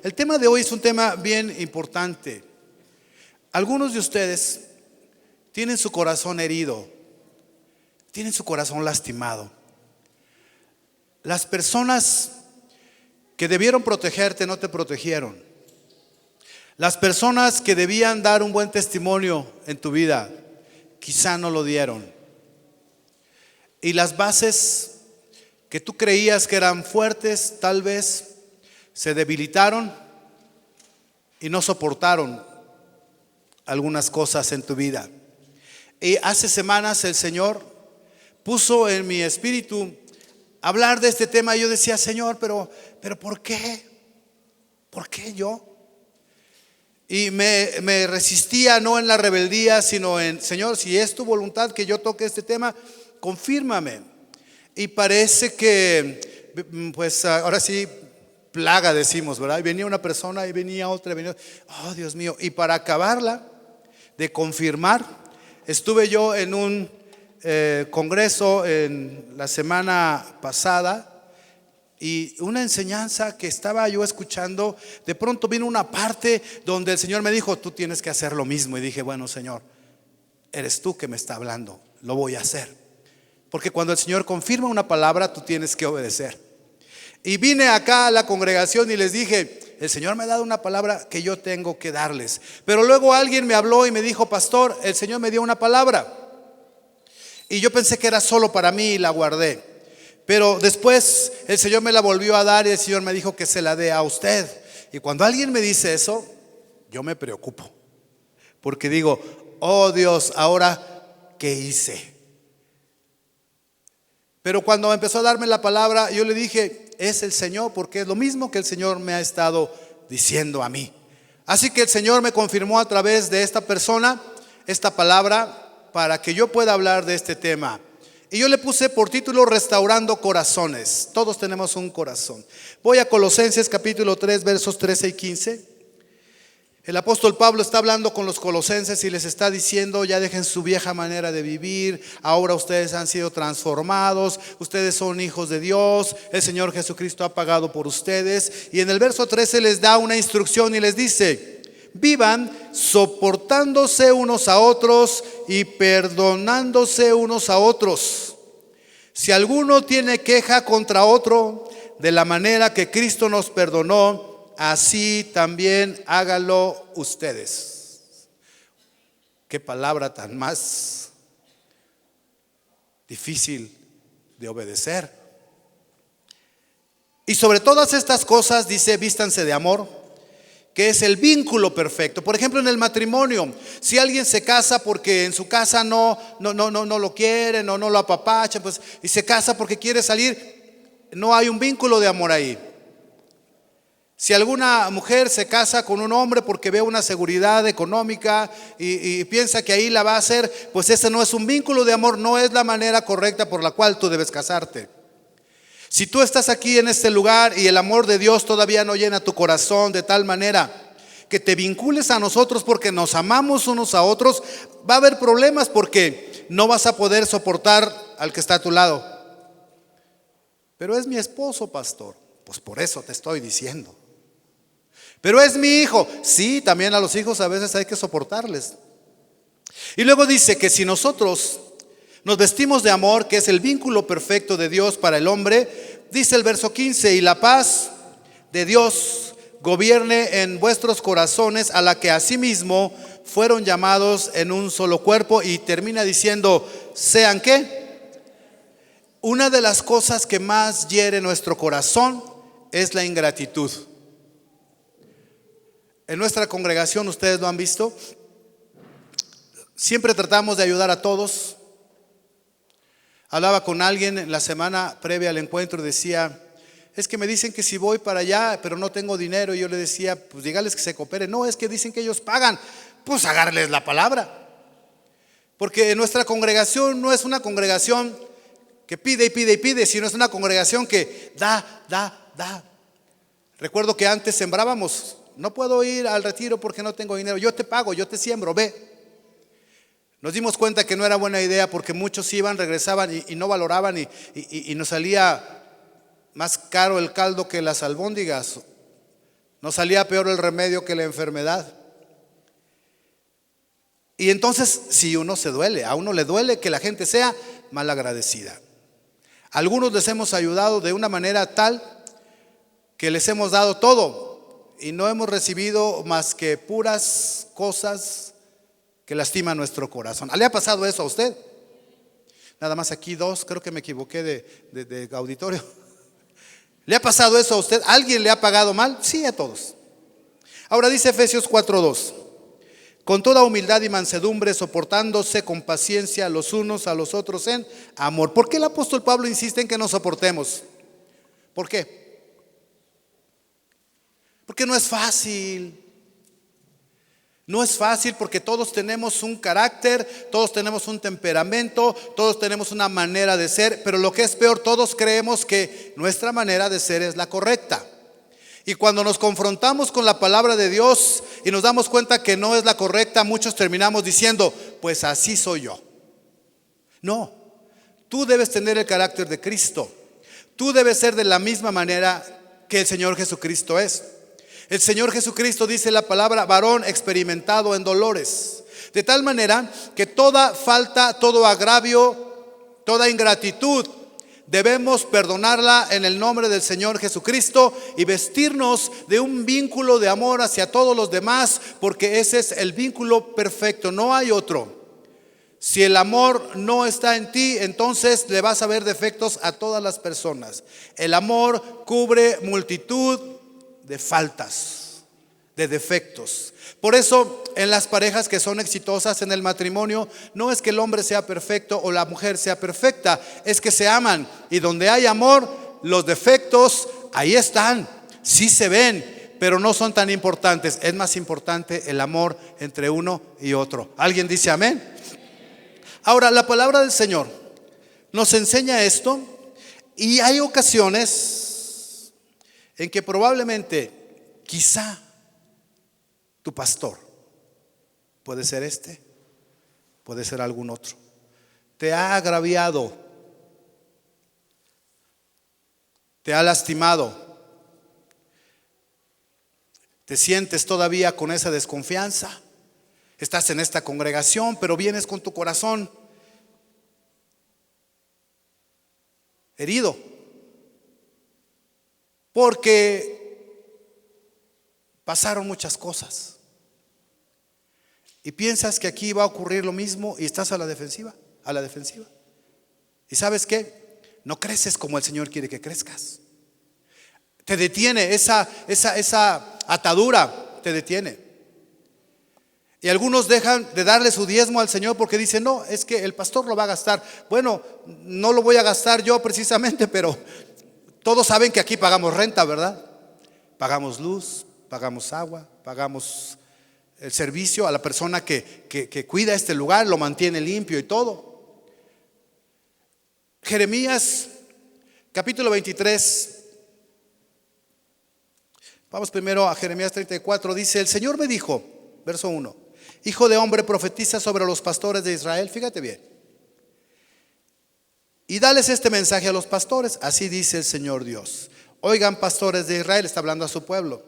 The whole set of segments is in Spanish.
El tema de hoy es un tema bien importante. Algunos de ustedes tienen su corazón herido, tienen su corazón lastimado. Las personas que debieron protegerte no te protegieron. Las personas que debían dar un buen testimonio en tu vida quizá no lo dieron. Y las bases que tú creías que eran fuertes tal vez se debilitaron y no soportaron algunas cosas en tu vida. Y hace semanas el Señor puso en mi espíritu hablar de este tema. Y yo decía, Señor, pero ¿por qué? ¿Por qué yo? Y me resistía, no en la rebeldía, sino en, Señor, si es tu voluntad que yo toque este tema, confírmame. Y parece que, pues ahora sí, plaga decimos, ¿verdad? Y venía una persona y venía otra, oh Dios mío. Y para acabarla de confirmar, estuve yo en un congreso en la semana pasada. Y una enseñanza que estaba yo escuchando, de pronto vino una parte donde el Señor me dijo, tú tienes que hacer lo mismo. Y dije, bueno, Señor, eres tú que me está hablando, lo voy a hacer. Porque cuando el Señor confirma una palabra, tú tienes que obedecer. Y vine acá a la congregación y les dije, el Señor me ha dado una palabra que yo tengo que darles. Pero luego alguien me habló y me dijo, pastor, el Señor me dio una palabra. Y yo pensé que era solo para mí y la guardé. Pero después el Señor me la volvió a dar y el Señor me dijo que se la dé a usted. Y cuando alguien me dice eso, yo me preocupo. Porque digo, oh Dios, ¿ahora qué hice? Pero cuando empezó a darme la palabra, yo le dije, es el Señor, porque es lo mismo que el Señor me ha estado diciendo a mí. Así que el Señor me confirmó a través de esta persona esta palabra para que yo pueda hablar de este tema. Y yo le puse por título Restaurando Corazones. Todos tenemos un corazón. Voy a Colosenses capítulo 3 versos 13 y 15. El apóstol Pablo está hablando con los colosenses y les está diciendo, ya dejen su vieja manera de vivir, ahora ustedes han sido transformados, ustedes son hijos de Dios, el Señor Jesucristo ha pagado por ustedes. Y en el verso 13 les da una instrucción y les dice, vivan soportándose unos a otros y perdonándose unos a otros. Si alguno tiene queja contra otro, de la manera que Cristo nos perdonó, así también háganlo ustedes. Qué palabra tan más difícil de obedecer. Y sobre todas estas cosas dice, vístanse de amor, que es el vínculo perfecto. Por ejemplo, en el matrimonio, si alguien se casa porque en su casa no lo quieren o no lo apapachan, pues, y se casa porque quiere salir, no hay un vínculo de amor ahí. Si alguna mujer se casa con un hombre porque ve una seguridad económica y piensa que ahí la va a hacer, pues ese no es un vínculo de amor, no es la manera correcta por la cual tú debes casarte. Si tú estás aquí en este lugar y el amor de Dios todavía no llena tu corazón de tal manera que te vincules a nosotros porque nos amamos unos a otros, va a haber problemas porque no vas a poder soportar al que está a tu lado. Pero es mi esposo, pastor. Pues por eso te estoy diciendo. Pero es mi hijo. Sí, también a los hijos a veces hay que soportarles. Y luego dice que si nosotros nos vestimos de amor, que es el vínculo perfecto de Dios para el hombre, dice el verso 15, y la paz de Dios gobierne en vuestros corazones, a la que asimismo fueron llamados en un solo cuerpo. Y termina diciendo, ¿sean qué? Una de las cosas que más hiere nuestro corazón es la ingratitud. En nuestra congregación, ustedes lo han visto, siempre tratamos de ayudar a todos. Hablaba con alguien la semana previa al encuentro y decía, es que me dicen que si voy para allá, pero no tengo dinero. Y yo le decía, pues dígales que se cooperen. No, es que dicen que ellos pagan. Pues agárrenles la palabra. Porque en nuestra congregación no es una congregación que pide y pide y pide, sino es una congregación que da. Recuerdo que antes sembrábamos. No puedo ir al retiro porque no tengo dinero. Yo te pago, yo te siembro, ve. Nos dimos cuenta que no era buena idea porque muchos iban, regresaban y no valoraban y nos salía más caro el caldo que las albóndigas. No salía peor el remedio que la enfermedad. Y entonces, si uno se duele, a uno le duele que la gente sea malagradecida. Algunos les hemos ayudado de una manera tal que les hemos dado todo y no hemos recibido más que puras cosas que lastiman nuestro corazón. ¿Le ha pasado eso a usted? Nada más aquí dos, creo que me equivoqué de auditorio. ¿Le ha pasado eso a usted? ¿Alguien le ha pagado mal? Sí, a todos. Ahora dice Efesios 4:2: con toda humildad y mansedumbre, soportándose con paciencia los unos a los otros en amor. ¿Por qué el apóstol Pablo insiste en que nos soportemos? ¿Por qué? Porque no es fácil. No es fácil porque todos tenemos un carácter, todos tenemos un temperamento, todos tenemos una manera de ser, pero lo que es peor, todos creemos que nuestra manera de ser es la correcta. Y cuando nos confrontamos con la palabra de Dios y nos damos cuenta que no es la correcta, muchos terminamos diciendo, pues así soy yo. No, tú debes tener el carácter de Cristo. Tú debes ser de la misma manera que el Señor Jesucristo es. El Señor Jesucristo, dice la palabra, varón experimentado en dolores. De tal manera que toda falta, todo agravio, toda ingratitud, debemos perdonarla en el nombre del Señor Jesucristo y vestirnos de un vínculo de amor hacia todos los demás, porque ese es el vínculo perfecto, no hay otro. Si el amor no está en ti, entonces le vas a ver defectos a todas las personas. El amor cubre multitud de faltas, de defectos. Por eso en las parejas que son exitosas en el matrimonio, no es que el hombre sea perfecto o la mujer sea perfecta, es que se aman, y donde hay amor, los defectos ahí están, sí se ven, pero no son tan importantes. Es más importante el amor entre uno y otro. ¿Alguien dice amén? Ahora, la palabra del Señor nos enseña esto, y hay ocasiones en que probablemente, quizá, tu pastor, puede ser este, puede ser algún otro, te ha agraviado, te ha lastimado, te sientes todavía con esa desconfianza. Estás en esta congregación, pero vienes con tu corazón herido, porque pasaron muchas cosas y piensas que aquí va a ocurrir lo mismo y estás a la defensiva, ¿Y sabes qué? No creces como el Señor quiere que crezcas. Te detiene esa atadura, te detiene. Y algunos dejan de darle su diezmo al Señor porque dicen, no, es que el pastor lo va a gastar. Bueno, no lo voy a gastar yo precisamente, pero todos saben que aquí pagamos renta, ¿verdad? Pagamos luz, pagamos agua, pagamos el servicio a la persona que cuida este lugar, lo mantiene limpio y todo. Jeremías capítulo 23. Vamos primero a Jeremías 34. Dice, el Señor me dijo, verso 1: hijo de hombre, profetiza sobre los pastores de Israel. Fíjate bien. Y dales este mensaje a los pastores. Así dice el Señor Dios: oigan, pastores de Israel, está hablando a su pueblo,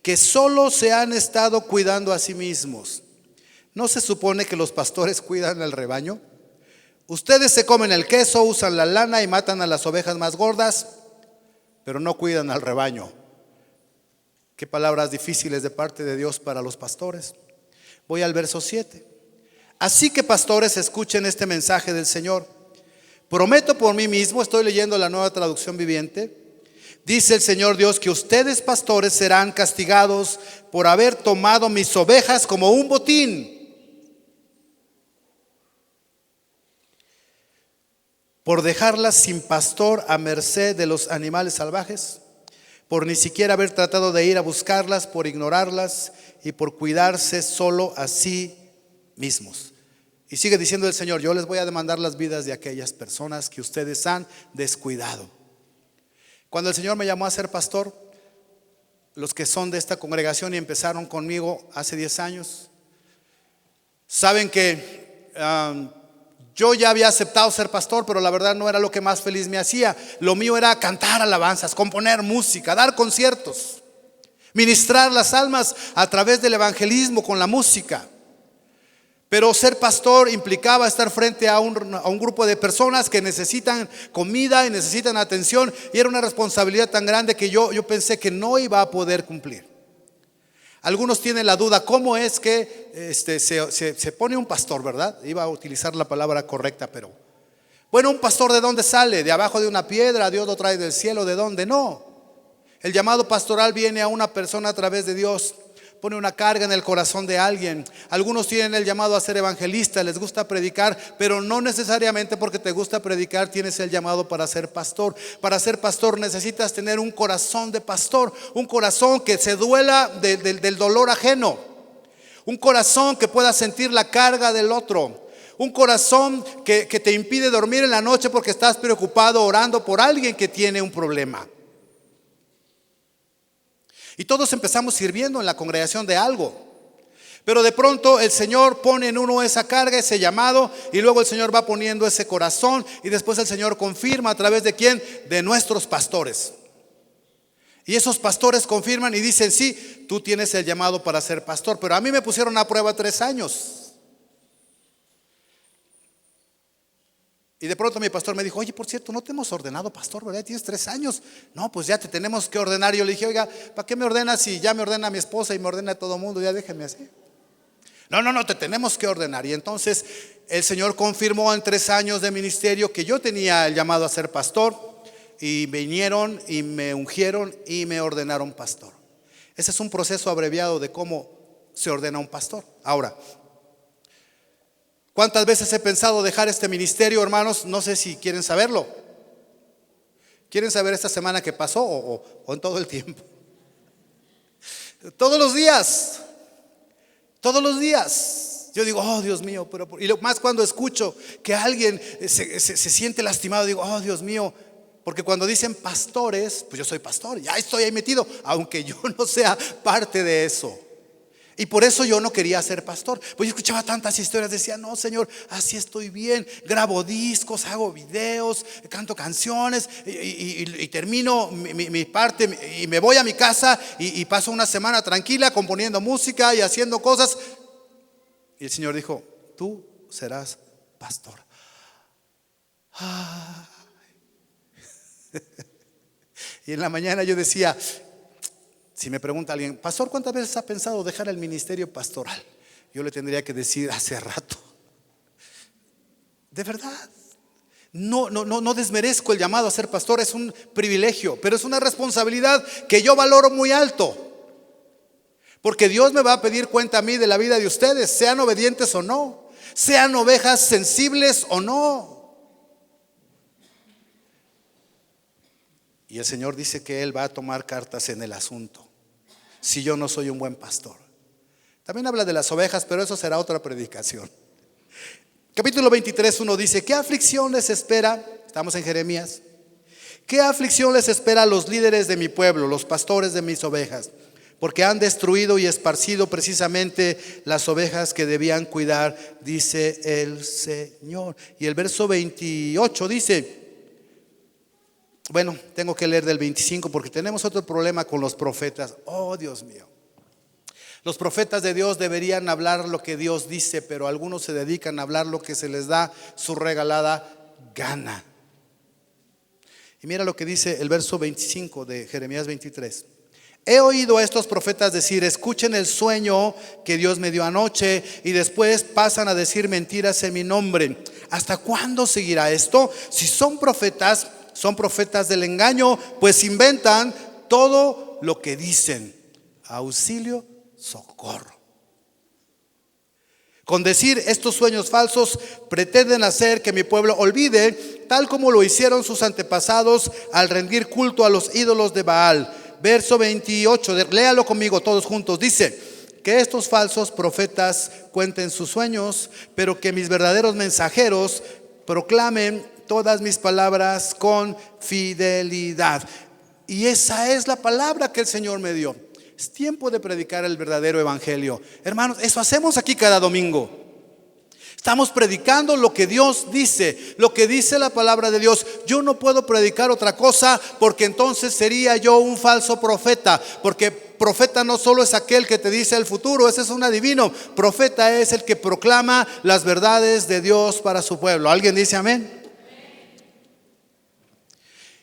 que solo se han estado cuidando a sí mismos. ¿No se supone que los pastores cuidan al rebaño? Ustedes se comen el queso, usan la lana y matan a las ovejas más gordas, pero no cuidan al rebaño. Qué palabras difíciles de parte de Dios para los pastores. Voy al verso 7. Así que, pastores, escuchen este mensaje del Señor. Prometo por mí mismo, estoy leyendo la Nueva Traducción Viviente, dice el Señor Dios, que ustedes, pastores, serán castigados por haber tomado mis ovejas como un botín, por dejarlas sin pastor a merced de los animales salvajes, por ni siquiera haber tratado de ir a buscarlas, por ignorarlas y por cuidarse solo a sí mismos. Y sigue diciendo el Señor: yo les voy a demandar las vidas de aquellas personas que ustedes han descuidado. Cuando el Señor me llamó a ser pastor, los que son de esta congregación y empezaron conmigo hace 10 años, saben que yo ya había aceptado ser pastor, pero la verdad no era lo que más feliz me hacía. Lo mío era cantar alabanzas, componer música, dar conciertos. ministrar las almas a través del evangelismo con la música. Pero ser pastor implicaba estar frente a un grupo de personas que necesitan comida y necesitan atención, y era una responsabilidad tan grande que yo pensé que no iba a poder cumplir. Algunos tienen la duda, ¿cómo es que se pone un pastor, verdad? Iba a utilizar la palabra correcta, pero bueno, ¿un pastor de dónde sale? ¿De abajo de una piedra? ¿Dios lo trae del cielo? ¿De dónde? No. El llamado pastoral viene a una persona a través de Dios. Pone una carga en el corazón de alguien. Algunos tienen el llamado a ser evangelistas, les gusta predicar, pero no necesariamente porque te gusta predicar tienes el llamado para ser pastor. Para ser pastor necesitas tener un corazón de pastor, un corazón que se duela del dolor ajeno, un corazón que pueda sentir la carga del otro, un corazón que te impide dormir en la noche porque estás preocupado orando por alguien que tiene un problema. Y todos empezamos sirviendo en la congregación de algo, pero de pronto el Señor pone en uno esa carga, ese llamado, y luego el Señor va poniendo ese corazón, y después el Señor confirma a través de ¿quién? De nuestros pastores. Y esos pastores confirman y dicen: sí, tú tienes el llamado para ser pastor. Pero a mí me pusieron a prueba 3 años. Y de pronto mi pastor me dijo: oye, por cierto, no te hemos ordenado pastor, ¿verdad? Tienes 3 años. No, pues ya te tenemos que ordenar. Y yo le dije: oiga, ¿para qué me ordenas si ya me ordena mi esposa y me ordena todo el mundo? Ya déjeme así. No, te tenemos que ordenar. Y entonces el Señor confirmó en 3 años de ministerio que yo tenía el llamado a ser pastor. Y vinieron y me ungieron y me ordenaron pastor. Ese es un proceso abreviado de cómo se ordena un pastor. Ahora, ¿cuántas veces he pensado dejar este ministerio, hermanos? No sé si quieren saberlo. ¿Quieren saber esta semana que pasó o en todo el tiempo? Todos los días. Todos los días. Yo digo: oh, Dios mío. Y lo más cuando escucho que alguien se siente lastimado, digo: oh, Dios mío. Porque cuando dicen pastores, pues yo soy pastor, ya estoy ahí metido, aunque yo no sea parte de eso. Y por eso yo no quería ser pastor. Pues yo escuchaba tantas historias, decía: no, Señor, así estoy bien. Grabo discos, hago videos, canto canciones y termino mi parte y me voy a mi casa y paso una semana tranquila componiendo música y haciendo cosas. Y el Señor dijo: tú serás pastor. Y en la mañana yo decía, si me pregunta alguien: pastor, ¿cuántas veces ha pensado dejar el ministerio pastoral? Yo le tendría que decir: hace rato. De verdad. No desmerezco el llamado a ser pastor, es un privilegio, pero es una responsabilidad que yo valoro muy alto. Porque Dios me va a pedir cuenta a mí de la vida de ustedes, sean obedientes o no, sean ovejas sensibles o no. Y el Señor dice que Él va a tomar cartas en el asunto si yo no soy un buen pastor. También habla de las ovejas, pero eso será otra predicación. Capítulo 23:1 dice: ¿qué aflicción les espera? Estamos en Jeremías. ¿Qué aflicción les espera a los líderes de mi pueblo, los pastores de mis ovejas? Porque han destruido y esparcido precisamente las ovejas que debían cuidar, dice el Señor. Y el verso 28 dice, bueno, tengo que leer del 25 porque tenemos otro problema con los profetas. Oh, Dios mío. Los profetas de Dios deberían hablar lo que Dios dice, pero algunos se dedican a hablar lo que se les da su regalada gana. Y mira lo que dice el verso 25 de Jeremías 23. He oído a estos profetas decir: escuchen el sueño que Dios me dio anoche, y después pasan a decir mentiras en mi nombre. ¿Hasta cuándo seguirá esto? Si son profetas del engaño, pues inventan todo lo que dicen. Auxilio, socorro. Con decir estos sueños falsos, pretenden hacer que mi pueblo olvide, tal como lo hicieron sus antepasados al rendir culto a los ídolos de Baal. Verso 28, léalo conmigo todos juntos. Dice: que estos falsos profetas cuenten sus sueños, pero que mis verdaderos mensajeros proclamen todas mis palabras con fidelidad. Y esa es la palabra que el Señor me dio. Es tiempo de predicar el verdadero evangelio. Hermanos, eso hacemos aquí cada domingo. Estamos predicando lo que Dios dice, lo que dice la palabra de Dios. Yo no puedo predicar otra cosa, porque entonces sería yo un falso profeta. Porque profeta no solo es aquel que te dice el futuro, ese es un adivino. Profeta es el que proclama las verdades de Dios para su pueblo. ¿Alguien dice amén?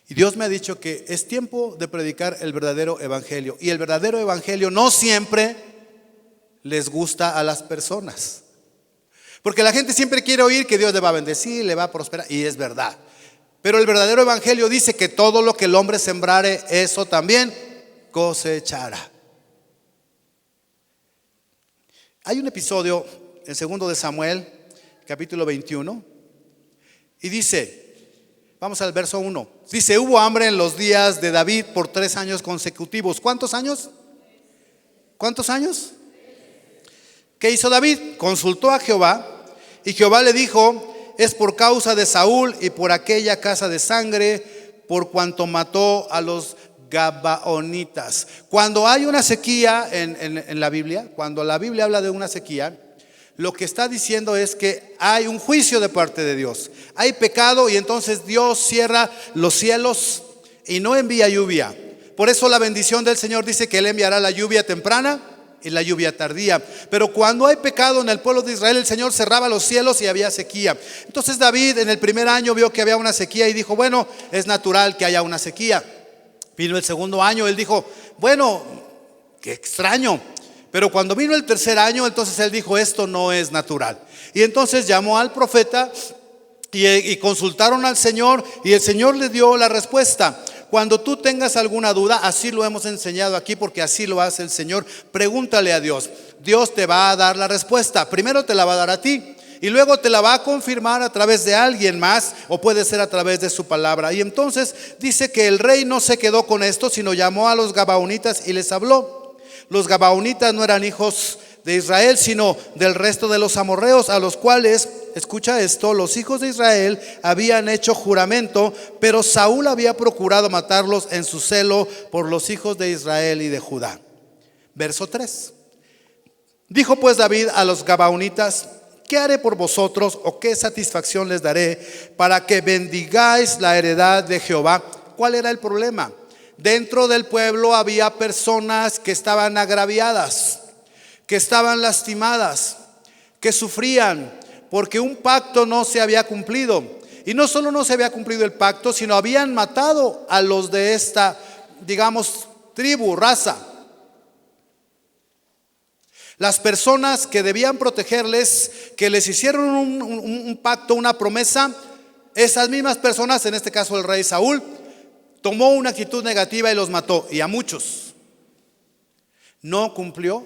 Y Dios me ha dicho que es tiempo de predicar el verdadero evangelio. Y el verdadero evangelio no siempre les gusta a las personas, porque la gente siempre quiere oír que Dios le va a bendecir, le va a prosperar, y es verdad. Pero el verdadero evangelio dice que todo lo que el hombre sembrare, eso también cosechará. Hay un episodio en 2 de Samuel, capítulo 21, y dice, vamos al verso 1. Dice: hubo hambre en los días de David por 3 años consecutivos. ¿Cuántos años? ¿Cuántos años? ¿Qué hizo David? Consultó a Jehová, y Jehová le dijo: es por causa de Saúl y por aquella casa de sangre, por cuanto mató a los Gabaonitas. Cuando hay una sequía en la Biblia, cuando la Biblia habla de una sequía, lo que está diciendo es que hay un juicio de parte de Dios. Hay pecado, y entonces Dios cierra los cielos y no envía lluvia. Por eso la bendición del Señor dice que Él enviará la lluvia temprana y la lluvia tardía. Pero cuando hay pecado en el pueblo de Israel, el Señor cerraba los cielos y había sequía. Entonces David en el primer año vio que había una sequía y dijo: bueno, es natural que haya una sequía. Vino el segundo año, él dijo: bueno, qué extraño. Pero cuando vino el tercer año, entonces él dijo: esto no es natural. Y entonces llamó al profeta y consultaron al Señor, y el Señor le dio la respuesta. Cuando tú tengas alguna duda, así lo hemos enseñado aquí, porque así lo hace el Señor, pregúntale a Dios. Dios te va a dar la respuesta. Primero te la va a dar a ti, y luego te la va a confirmar a través de alguien más, o puede ser a través de su palabra. Y entonces dice que el rey no se quedó con esto, sino llamó a los Gabaonitas y les habló. Los Gabaonitas no eran hijos de Israel, sino del resto de los amorreos, a los cuales, escucha esto, los hijos de Israel habían hecho juramento, pero Saúl había procurado matarlos en su celo por los hijos de Israel y de Judá. Verso 3. Dijo pues David a los Gabaonitas: ¿qué haré por vosotros, o qué satisfacción les daré para que bendigáis la heredad de Jehová? ¿Cuál era el problema? Dentro del pueblo había personas que estaban agraviadas, que estaban lastimadas, que sufrían porque un pacto no se había cumplido. Y no solo no se había cumplido el pacto, sino habían matado a los de esta, digamos, tribu, raza. Las personas que debían protegerles, que les hicieron un pacto, una promesa, esas mismas personas, en este caso el rey Saúl, tomó una actitud negativa y los mató, y a muchos. No cumplió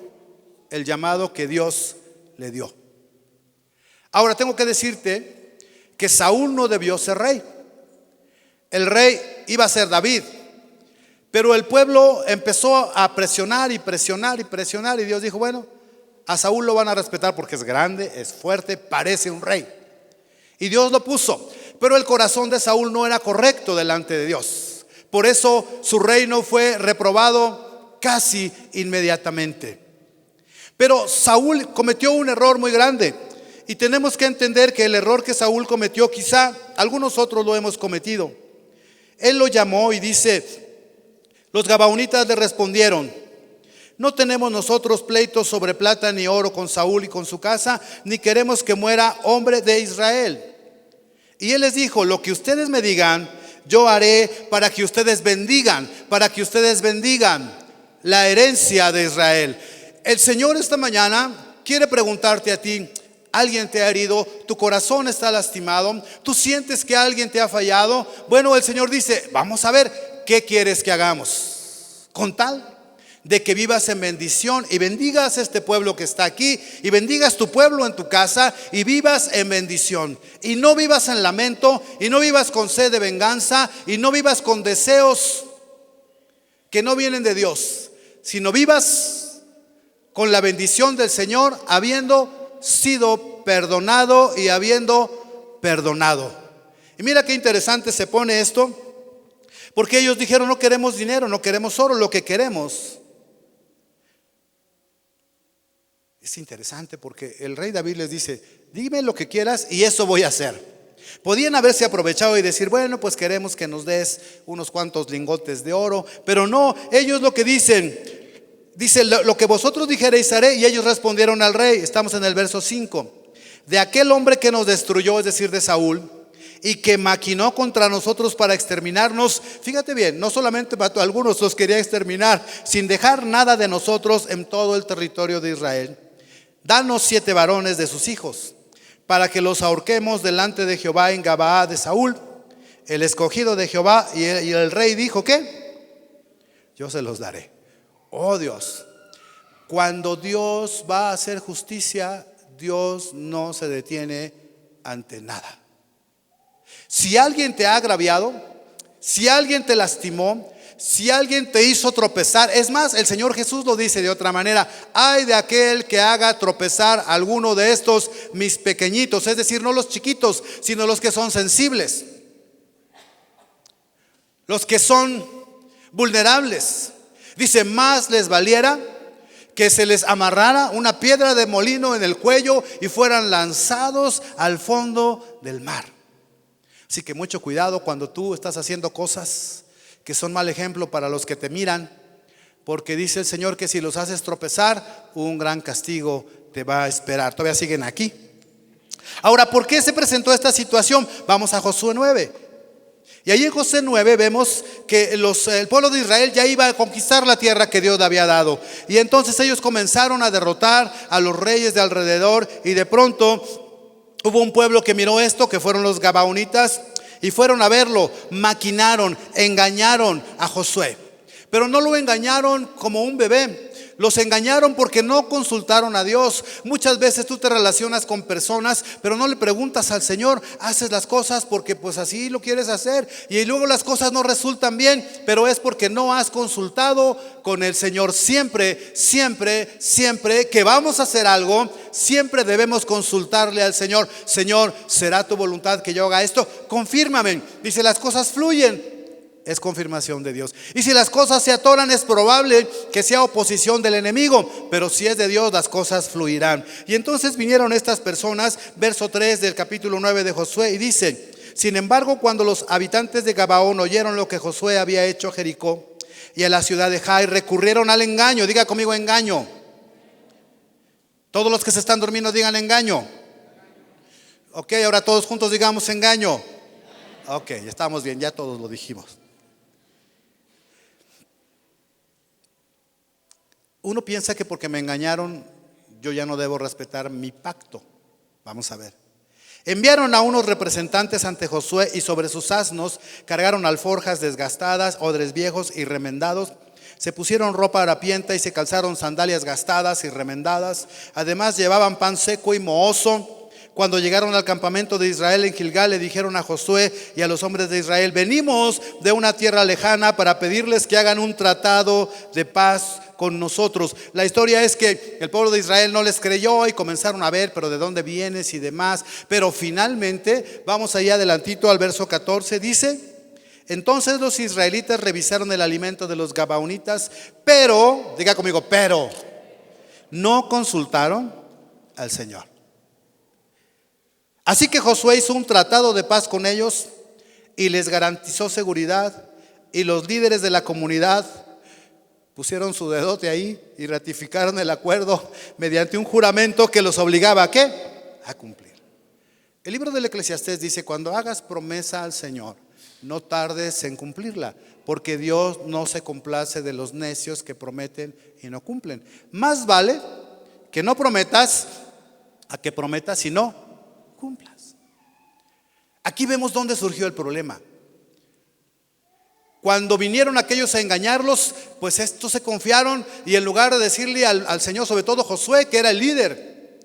el llamado que Dios le dio. Ahora tengo que decirte que Saúl no debió ser rey. El rey iba a ser David, pero el pueblo empezó a presionar y presionar y presionar, y Dios dijo: bueno, a Saúl lo van a respetar porque es grande, es fuerte, parece un rey. Y Dios lo puso, pero el corazón de Saúl no era correcto delante de Dios. Por eso su reino fue reprobado casi inmediatamente. Pero Saúl cometió un error muy grande, y tenemos que entender que el error que Saúl cometió, quizá algunos otros lo hemos cometido. Él lo llamó y dice: los Gabaonitas le respondieron: no tenemos nosotros pleitos sobre plata ni oro con Saúl y con su casa, ni queremos que muera hombre de Israel. Y él les dijo: lo que ustedes me digan, yo haré para que ustedes bendigan la herencia de Israel. El Señor esta mañana quiere preguntarte a ti: ¿alguien te ha herido? ¿Tu corazón está lastimado? ¿Tú sientes que alguien te ha fallado? Bueno, el Señor dice: vamos a ver, ¿qué quieres que hagamos? Con tal de que vivas en bendición y bendigas este pueblo que está aquí, y bendigas tu pueblo en tu casa, y vivas en bendición, y no vivas en lamento, y no vivas con sed de venganza, y no vivas con deseos que no vienen de Dios, sino vivas con la bendición del Señor, habiendo sido perdonado y habiendo perdonado. Y mira qué interesante se pone esto, porque ellos dijeron: no queremos dinero, no queremos oro, lo que queremos. Es interesante porque el rey David les dice: dime lo que quieras y eso voy a hacer. Podían haberse aprovechado y decir: bueno, pues queremos que nos des unos cuantos lingotes de oro. Pero no, ellos lo que dicen, dice: lo que vosotros dijereis haré. Y ellos respondieron al rey, estamos en el verso 5: de aquel hombre que nos destruyó, es decir, de Saúl, y que maquinó contra nosotros para exterminarnos. Fíjate bien, no solamente mató a algunos, los quería exterminar, sin dejar nada de nosotros en todo el territorio de Israel. Danos 7 varones de sus hijos, para que los ahorquemos delante de Jehová en Gabaa de Saúl, el escogido de Jehová. Y el rey dijo: ¿qué? Yo se los daré. Oh Dios, cuando Dios va a hacer justicia, Dios no se detiene ante nada. Si alguien te ha agraviado, si alguien te lastimó, si alguien te hizo tropezar, es más, el Señor Jesús lo dice de otra manera: ay de aquel que haga tropezar a alguno de estos mis pequeñitos, es decir, no los chiquitos, sino los que son sensibles, los que son vulnerables. Dice: más les valiera que se les amarrara una piedra de molino en el cuello y fueran lanzados al fondo del mar. Así que mucho cuidado cuando tú estás haciendo cosas que son mal ejemplo para los que te miran, porque dice el Señor que si los haces tropezar, un gran castigo te va a esperar. Todavía siguen aquí. Ahora, ¿por qué se presentó esta situación? Vamos a Josué 9. Y ahí en Josué 9 vemos que el pueblo de Israel ya iba a conquistar la tierra que Dios le había dado. Y entonces ellos comenzaron a derrotar a los reyes de alrededor. Y de pronto hubo un pueblo que miró esto, que fueron los gabaonitas, y fueron a verlo, maquinaron, engañaron a Josué. Pero no lo engañaron como un bebé, los engañaron porque no consultaron a Dios. Muchas veces tú te relacionas con personas, pero no le preguntas al Señor. Haces las cosas porque pues así lo quieres hacer, y luego las cosas no resultan bien, pero es porque no has consultado con el Señor. Siempre, siempre, siempre que vamos a hacer algo, siempre debemos consultarle al Señor. Señor, ¿será tu voluntad que yo haga esto? Confírmame. Dice: las cosas fluyen, es confirmación de Dios. Y si las cosas se atoran, es probable que sea oposición del enemigo, pero si es de Dios, las cosas fluirán. Y entonces vinieron estas personas, verso 3 del capítulo 9 de Josué, y dice: sin embargo, cuando los habitantes de Gabaón oyeron lo que Josué había hecho a Jericó y a la ciudad de Jai, recurrieron al engaño. Diga conmigo: engaño. Todos los que se están durmiendo digan: engaño. Ok, ahora todos juntos digamos: engaño. Ok, ya estamos bien, ya todos lo dijimos. Uno piensa que porque me engañaron, yo ya no debo respetar mi pacto. Vamos a ver. Enviaron a unos representantes ante Josué, y sobre sus asnos cargaron alforjas desgastadas, odres viejos y remendados. Se pusieron ropa harapienta y se calzaron sandalias gastadas y remendadas. Además llevaban pan seco y mohoso. Cuando llegaron al campamento de Israel en Gilgal, le dijeron a Josué y a los hombres de Israel: venimos de una tierra lejana para pedirles que hagan un tratado de paz con nosotros. La historia es que el pueblo de Israel no les creyó y comenzaron a ver: pero ¿de dónde vienes? Y demás. Pero finalmente, vamos allá adelantito al verso 14, dice: entonces los israelitas revisaron el alimento de los gabaonitas, pero, diga conmigo, pero no consultaron al Señor. Así que Josué hizo un tratado de paz con ellos y les garantizó seguridad, y los líderes de la comunidad pusieron su dedote ahí y ratificaron el acuerdo mediante un juramento que los obligaba ¿a qué? A cumplir. El libro del Eclesiastés dice: cuando hagas promesa al Señor, no tardes en cumplirla, porque Dios no se complace de los necios que prometen y no cumplen. Más vale que no prometas a que prometas y no cumplas. Aquí vemos dónde surgió el problema. Cuando vinieron aquellos a engañarlos, pues estos se confiaron, y en lugar de decirle al Señor, sobre todo Josué, que era el líder,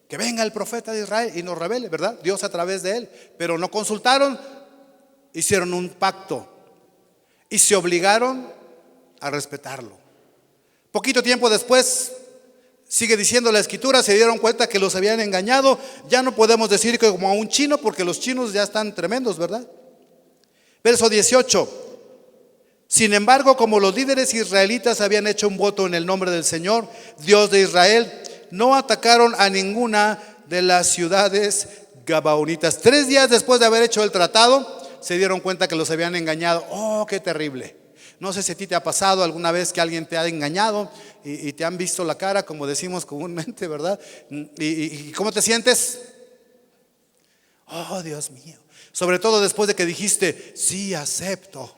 que venga el profeta de Israel y nos revele, ¿verdad? Dios a través de él. Pero no consultaron, hicieron un pacto y se obligaron a respetarlo. Poquito tiempo después, sigue diciendo la escritura, se dieron cuenta que los habían engañado. Ya no podemos decir que como a un chino, porque los chinos ya están tremendos, ¿verdad? Verso 18. Sin embargo, como los líderes israelitas habían hecho un voto en el nombre del Señor, Dios de Israel, no atacaron a ninguna de las ciudades gabaonitas. 3 días después de haber hecho el tratado, se dieron cuenta que los habían engañado. Oh, qué terrible. No sé si a ti te ha pasado alguna vez que alguien te ha engañado y te han visto la cara, como decimos comúnmente, ¿verdad? ¿Y cómo te sientes? Oh, Dios mío. Sobre todo después de que dijiste, sí, acepto.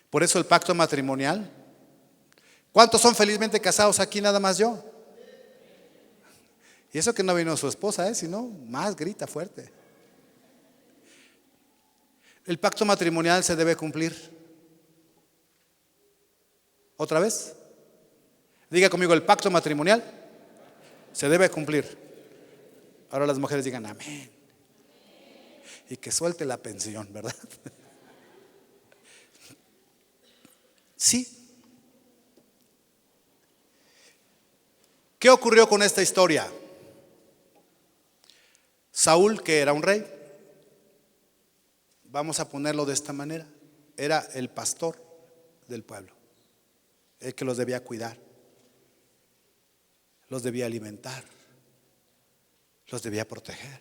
Por eso el pacto matrimonial. ¿Cuántos son felizmente casados aquí? Nada más yo. Y eso que no vino su esposa, sino más grita fuerte. El pacto matrimonial se debe cumplir. ¿Otra vez? Diga conmigo, el pacto matrimonial se debe cumplir. Ahora las mujeres digan amén. Y que suelte la pensión, ¿verdad? Sí. ¿Qué ocurrió con esta historia? Saúl, que era un rey, vamos a ponerlo de esta manera, era el pastor del pueblo, el que los debía cuidar, los debía alimentar, los debía proteger.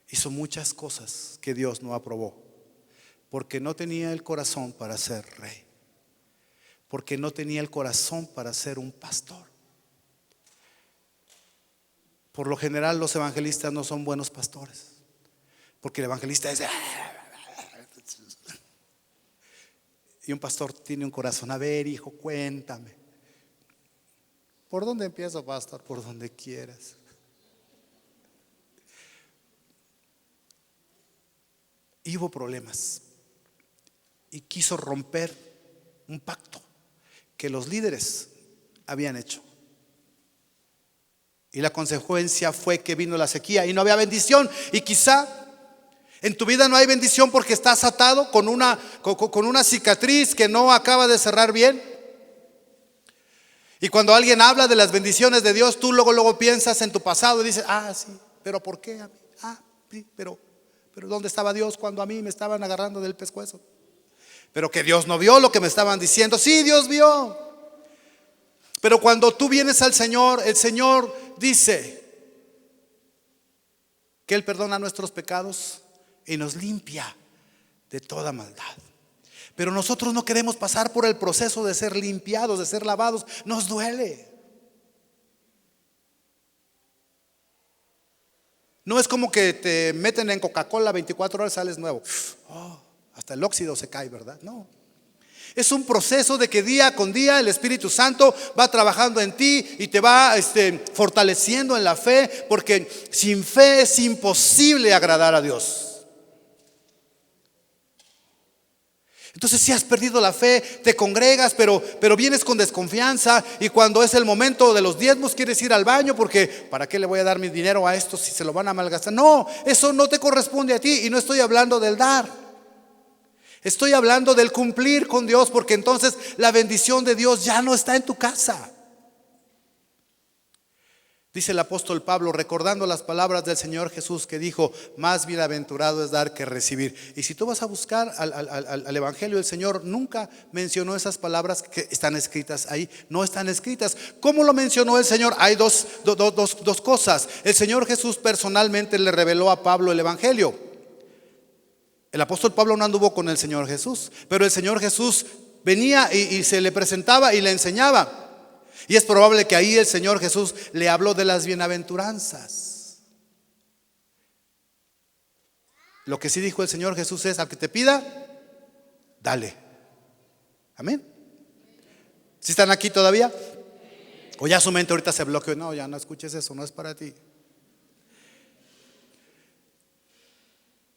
Hizo muchas cosas que Dios no aprobó, porque no tenía el corazón para ser rey, porque no tenía el corazón para ser un pastor. Por lo general los evangelistas no son buenos pastores, porque el evangelista es y un pastor tiene un corazón. A ver, hijo, cuéntame. ¿Por dónde empiezo, pastor? Por donde quieras. Y hubo problemas y quiso romper un pacto que los líderes habían hecho. Y la consecuencia fue que vino la sequía y no había bendición. Y quizá en tu vida no hay bendición porque estás atado con una cicatriz que no acaba de cerrar bien. Y cuando alguien habla de las bendiciones de Dios, tú luego piensas en tu pasado y dices, sí, pero ¿por qué a mí? Sí, pero ¿dónde estaba Dios cuando a mí me estaban agarrando del pescuezo? Pero que Dios no vio lo que me estaban diciendo. Sí, Dios vio. Pero cuando tú vienes al Señor, el Señor dice que Él perdona nuestros pecados y nos limpia de toda maldad. Pero nosotros no queremos pasar por el proceso de ser limpiados, de ser lavados. Nos duele. No es como que te meten en Coca-Cola 24 horas, sales nuevo. Hasta el óxido se cae, ¿verdad? No. Es un proceso de que día con día el Espíritu Santo va trabajando en ti y te va fortaleciendo en la fe, porque sin fe es imposible agradar a Dios. Entonces, si has perdido la fe, te congregas, pero vienes con desconfianza, y cuando es el momento de los diezmos quieres ir al baño porque ¿para qué le voy a dar mi dinero a estos si se lo van a malgastar? No, eso no te corresponde a ti, y no estoy hablando del dar. Estoy hablando del cumplir con Dios, porque entonces la bendición de Dios ya no está en tu casa. Dice el apóstol Pablo, recordando las palabras del Señor Jesús, que dijo: más bienaventurado es dar que recibir. Y si tú vas a buscar al Evangelio, el Señor nunca mencionó esas palabras que están escritas ahí. No están escritas. ¿Cómo lo mencionó el Señor? Hay dos cosas. El Señor Jesús personalmente le reveló a Pablo el Evangelio. El apóstol Pablo no anduvo con el Señor Jesús, pero el Señor Jesús venía y se le presentaba y le enseñaba. Y es probable que ahí el Señor Jesús le habló de las bienaventuranzas. Lo que sí dijo el Señor Jesús es: al que te pida, dale. Amén. ¿Sí están aquí todavía? O ya su mente ahorita se bloqueó. No, ya no escuches eso, no es para ti.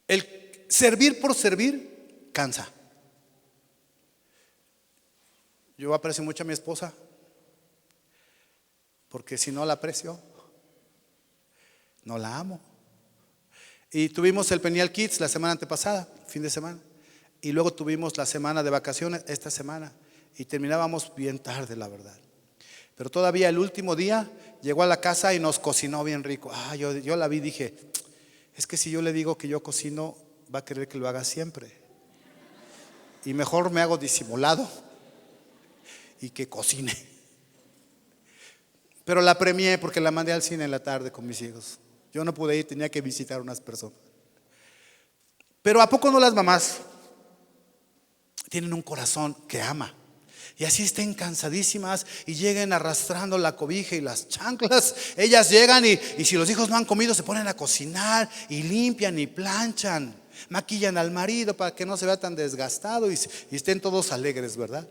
El servir por servir cansa. Yo aprecio mucho a mi esposa, porque si no la aprecio, no la amo. Y tuvimos el Peniel Kids la semana antepasada, fin de semana, y luego tuvimos la semana de vacaciones esta semana, y terminábamos bien tarde, la verdad. Pero todavía el último día llegó a la casa y nos cocinó bien rico. Yo la vi y dije: es que si yo le digo que yo cocino, va a querer que lo haga siempre. y mejor me hago disimulado y que cocine. Pero la premié porque la mandé al cine en la tarde con mis hijos. Yo no pude ir, tenía que visitar a unas personas. Pero ¿a poco no las mamás tienen un corazón que ama? Y así estén cansadísimas y lleguen arrastrando la cobija y las chanclas. Ellas llegan y si los hijos no han comido, se ponen a cocinar y limpian y planchan. Maquillan al marido para que no se vea tan desgastado y estén todos alegres, ¿verdad?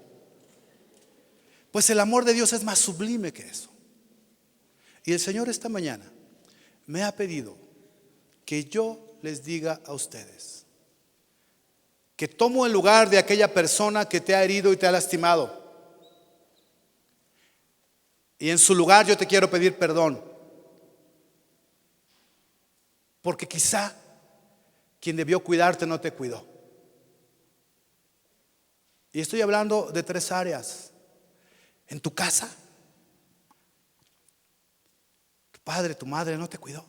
Pues el amor de Dios es más sublime que eso. Y el Señor esta mañana me ha pedido que yo les diga a ustedes que tomo el lugar de aquella persona que te ha herido y te ha lastimado. Y en su lugar yo te quiero pedir perdón. Porque quizá quien debió cuidarte no te cuidó. Y estoy hablando de 3 áreas. En tu casa, tu padre, tu madre no te cuidó.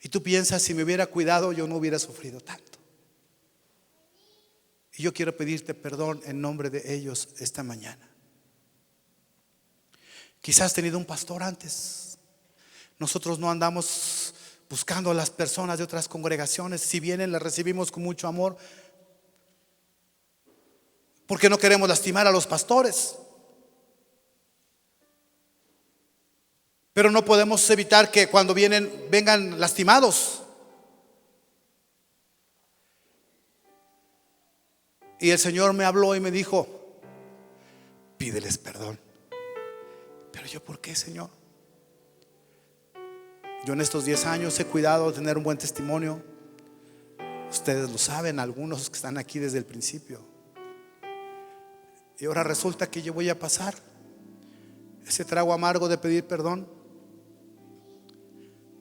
Y tú piensas, si me hubiera cuidado, yo no hubiera sufrido tanto. Y yo quiero pedirte perdón en nombre de ellos esta mañana. Quizás has tenido un pastor antes. Nosotros no andamos buscando a las personas de otras congregaciones. Si vienen, las recibimos con mucho amor, porque no queremos lastimar a los pastores. Pero no podemos evitar que cuando vengan lastimados. Y el Señor me habló y me dijo: pídeles perdón. Pero yo, ¿por qué, Señor? Yo en estos 10 años he cuidado de tener un buen testimonio. Ustedes lo saben, algunos que están aquí desde el principio. Y ahora resulta que yo voy a pasar ese trago amargo de pedir perdón.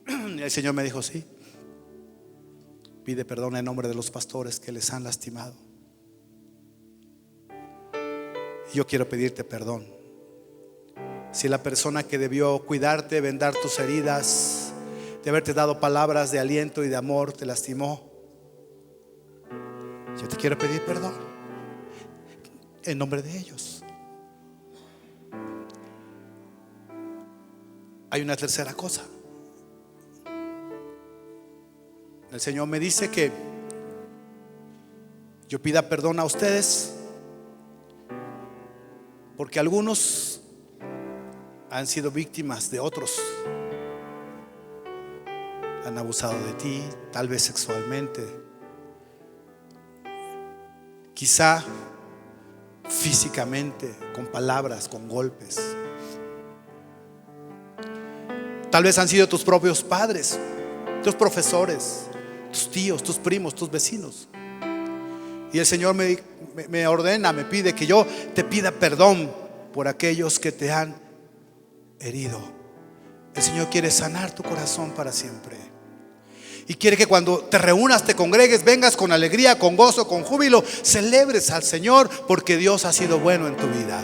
Y el Señor me dijo: sí, pide perdón en nombre de los pastores que les han lastimado. Y yo quiero pedirte perdón. Si la persona que debió cuidarte, vendar tus heridas, de haberte dado palabras de aliento y de amor, te lastimó, yo te quiero pedir perdón en nombre de ellos. Hay una tercera cosa. El Señor me dice que yo pida perdón a ustedes porque algunos han sido víctimas de otros. Han abusado de ti, tal vez sexualmente, quizá físicamente, con palabras, con golpes. Tal vez han sido tus propios padres, tus profesores, tus tíos, tus primos, tus vecinos. Y el Señor me ordena, me pide que yo te pida perdón por aquellos que te han herido. El Señor quiere sanar tu corazón para siempre. Y quiere que cuando te reúnas, te congregues, vengas con alegría, con gozo, con júbilo, celebres al Señor porque Dios ha sido bueno en tu vida.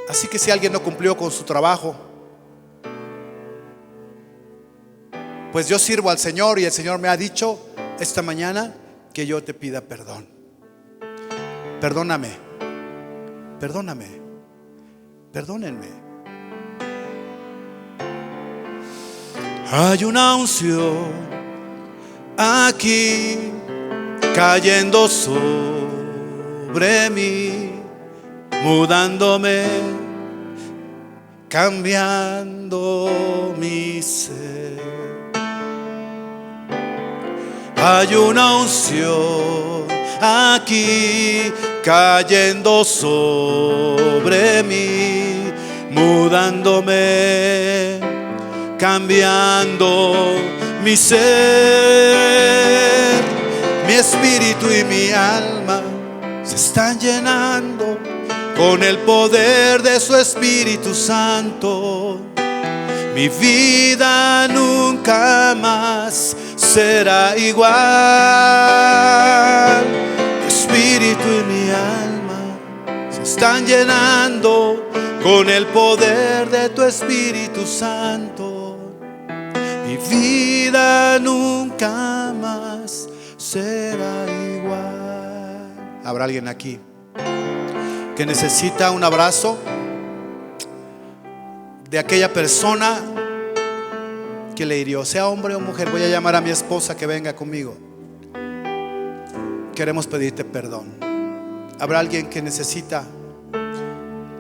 Así que si alguien no cumplió con su trabajo, pues yo sirvo al Señor y el Señor me ha dicho esta mañana que yo te pida perdón. Perdóname, perdóname, perdónenme. Hay una unción aquí cayendo sobre mí, mudándome, cambiando mi ser. Hay una unción aquí cayendo sobre mí, mudándome, cambiando mi ser. Mi espíritu y mi alma se están llenando con el poder de su Espíritu Santo. Mi vida nunca más será igual. Mi espíritu y mi alma se están llenando con el poder de tu Espíritu Santo. Mi vida nunca más será igual. ¿Habrá alguien aquí que necesita un abrazo de aquella persona que le hirió, sea hombre o mujer? Voy a llamar a mi esposa que venga conmigo. Queremos pedirte perdón. ¿Habrá alguien que necesita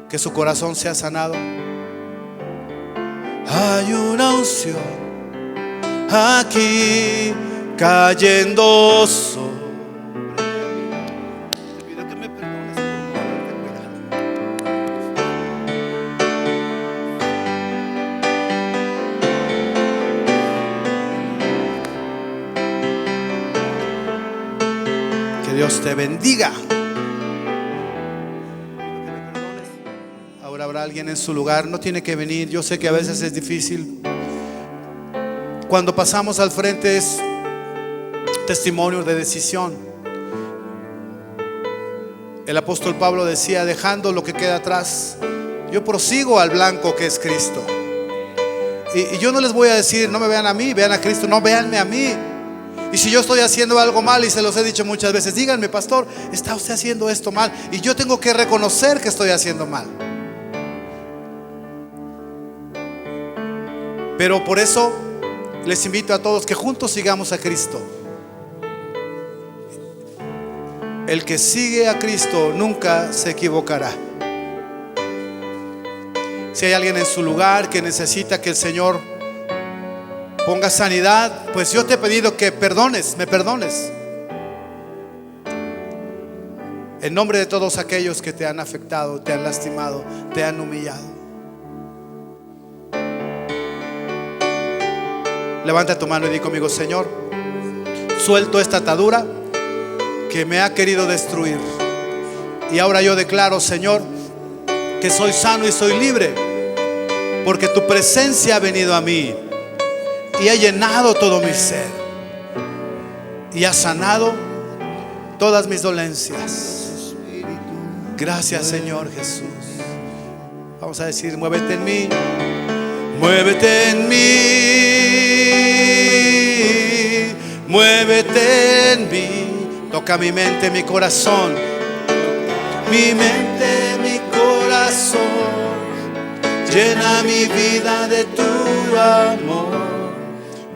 que su corazón sea sanado? Hay una unción aquí cayendo sobre. Te pido que me perdones por no haberte cuidado. Que Dios te bendiga. Ahora habrá alguien en su lugar, no tiene que venir. Yo sé que a veces es difícil. Cuando pasamos al frente es testimonio de decisión. El apóstol Pablo decía: dejando lo que queda atrás, yo prosigo al blanco que es Cristo. Y yo no les voy a decir, no me vean a mí, vean a Cristo. No, véanme a mí. Y si yo estoy haciendo algo mal, y se los he dicho muchas veces, díganme: pastor, está usted haciendo esto mal. Y yo tengo que reconocer que estoy haciendo mal. Pero por eso les invito a todos que juntos sigamos a Cristo. El que sigue a Cristo nunca se equivocará. Si hay alguien en su lugar que necesita que el Señor ponga sanidad, pues yo te he pedido que me perdones. En nombre de todos aquellos que te han afectado, te han lastimado, te han humillado. Levanta tu mano y di conmigo: Señor, suelto esta atadura que me ha querido destruir. Y ahora yo declaro, Señor, que soy sano y soy libre, porque tu presencia ha venido a mí y ha llenado todo mi ser y ha sanado todas mis dolencias. Gracias, Señor Jesús. Vamos a decir: muévete en mí, muévete en mí, muévete en mí. Toca mi mente, mi corazón, mi mente, mi corazón. Llena mi vida de tu amor.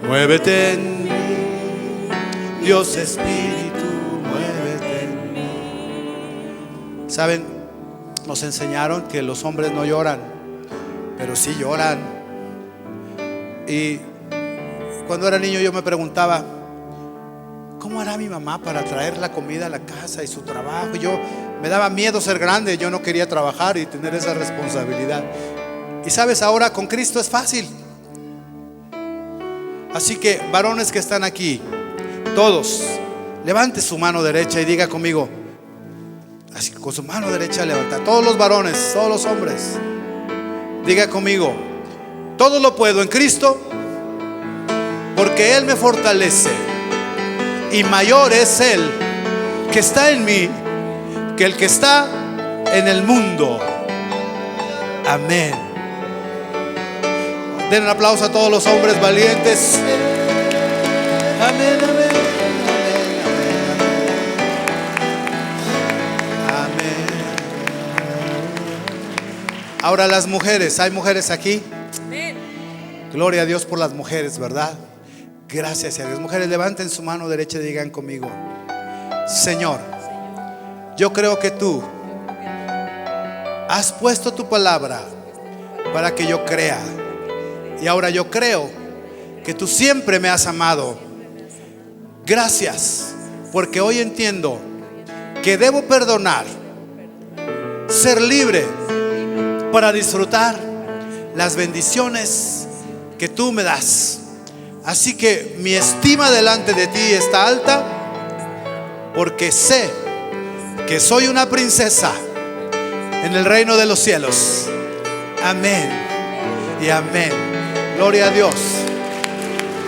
Muévete en mí, Dios Espíritu, muévete en mí. ¿Saben? Nos enseñaron que los hombres no lloran, pero sí lloran. Y cuando era niño yo me preguntaba: ¿cómo hará mi mamá para traer la comida a la casa y su trabajo? Yo me daba miedo ser grande, yo no quería trabajar y tener esa responsabilidad. Y sabes, ahora con Cristo es fácil. Así que varones que están aquí, todos, levante su mano derecha y diga conmigo, así con su mano derecha levanta. Todos los varones, todos los hombres, diga conmigo: todo lo puedo en Cristo, porque Él me fortalece. Y mayor es Él que está en mí que el que está en el mundo. Amén. Den un aplauso a todos los hombres valientes. Amén, amén, amén, amén. Ahora las mujeres, ¿hay mujeres aquí? Amén. Gloria a Dios por las mujeres, ¿verdad? Gracias a Dios. Mujeres, levanten su mano derecha y digan conmigo: Señor, yo creo que tú has puesto tu palabra para que yo crea. Y ahora yo creo que tú siempre me has amado. Gracias, porque hoy entiendo que debo perdonar, ser libre para disfrutar las bendiciones que tú me das. Así que mi estima delante de ti está alta, porque sé que soy una princesa en el reino de los cielos. Amén y amén. Gloria a Dios.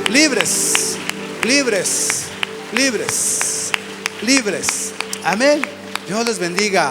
Libres, libres, libres, libres. Amén. Dios les bendiga.